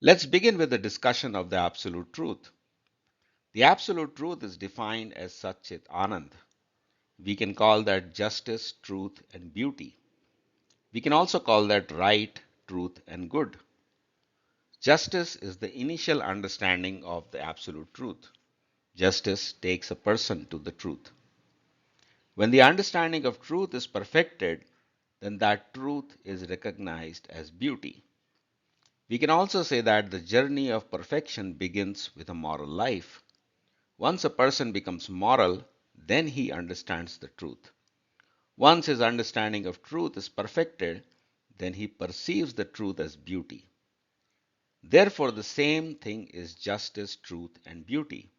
Let's begin with the discussion of the absolute truth. The absolute truth is defined as Satchit Anand. We can call that justice, truth, and beauty. We can also call that right, truth, and good. Justice is the initial understanding of the absolute truth. Justice takes a person to the truth. When the understanding of truth is perfected, then that truth is recognized as beauty. We can also say that the journey of perfection begins with a moral life. Once a person becomes moral, then he understands the truth. Once his understanding of truth is perfected, then he perceives the truth as beauty. Therefore, the same thing is justice, truth, and beauty.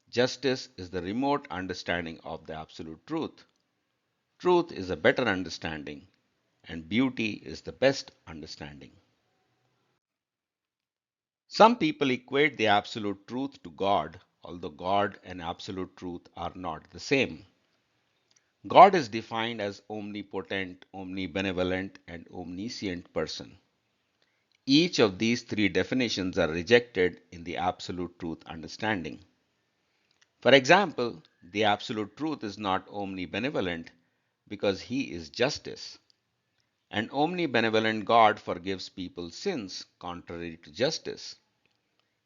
Justice is the remote understanding of the absolute truth. Truth is a better understanding, and beauty is the best understanding. Some people equate the absolute truth to God, although God and absolute truth are not the same. God is defined as omnipotent, omnibenevolent, and omniscient person. Each of these three definitions are rejected in the absolute truth understanding. For example, the absolute truth is not omnibenevolent because he is justice. An omnibenevolent God forgives people's sins, contrary to justice.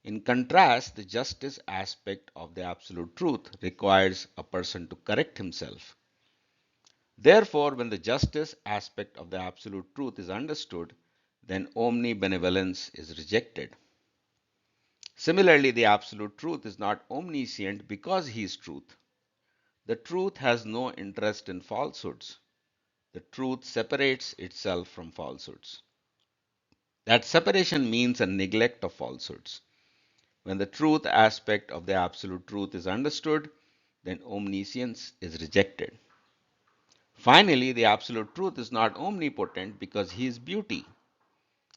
In contrast, the justice aspect of the absolute truth requires a person to correct himself. Therefore, when the justice aspect of the absolute truth is understood, then omnibenevolence is rejected. Similarly, the absolute truth is not omniscient because he is truth. The truth has no interest in falsehoods. The truth separates itself from falsehoods. That separation means a neglect of falsehoods. When the truth aspect of the absolute truth is understood, then omniscience is rejected. Finally, the absolute truth is not omnipotent because he is beauty.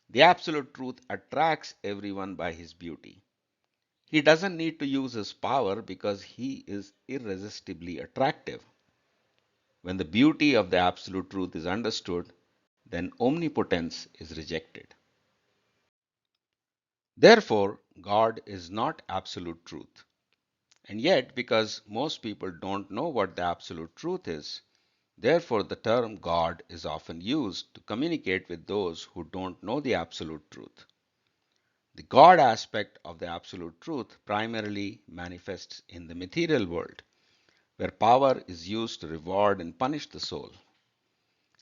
The absolute truth attracts everyone by his beauty. He doesn't need to use his power because he is irresistibly attractive. When the beauty of the absolute truth is understood, then omnipotence is rejected. Therefore, God is not absolute truth. And yet, because most people don't know what the absolute truth is, therefore the term God is often used to communicate with those who don't know the absolute truth. The God aspect of the absolute truth primarily manifests in the material world, where power is used to reward and punish the soul.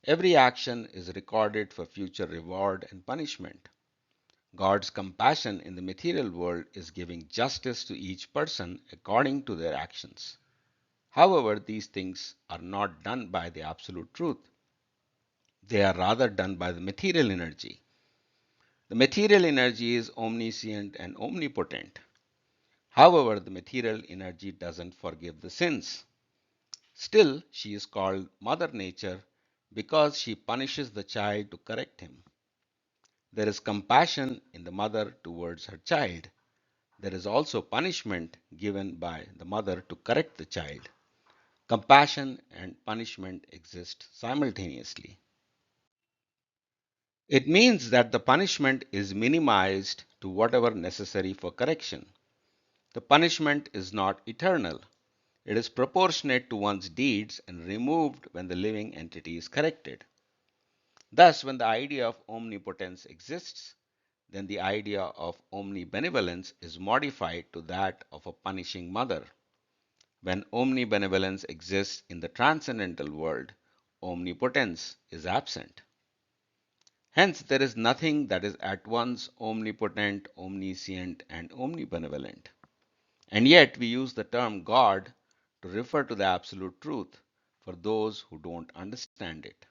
Every action is recorded for future reward and punishment. God's compassion in the material world is giving justice to each person according to their actions. However, these things are not done by the absolute truth. They are rather done by the material energy. The material energy is omniscient and omnipotent. However, the material energy doesn't forgive the sins. Still, she is called Mother Nature because she punishes the child to correct him. There is compassion in the mother towards her child. There is also punishment given by the mother to correct the child. Compassion and punishment exist simultaneously. It means that the punishment is minimized to whatever necessary for correction. The punishment is not eternal. It is proportionate to one's deeds and removed when the living entity is corrected. Thus, when the idea of omnipotence exists, then the idea of omnibenevolence is modified to that of a punishing mother. When omnibenevolence exists in the transcendental world, omnipotence is absent. Hence, there is nothing that is at once omnipotent, omniscient, and omnibenevolent. And yet, we use the term God to refer to the absolute truth for those who don't understand it.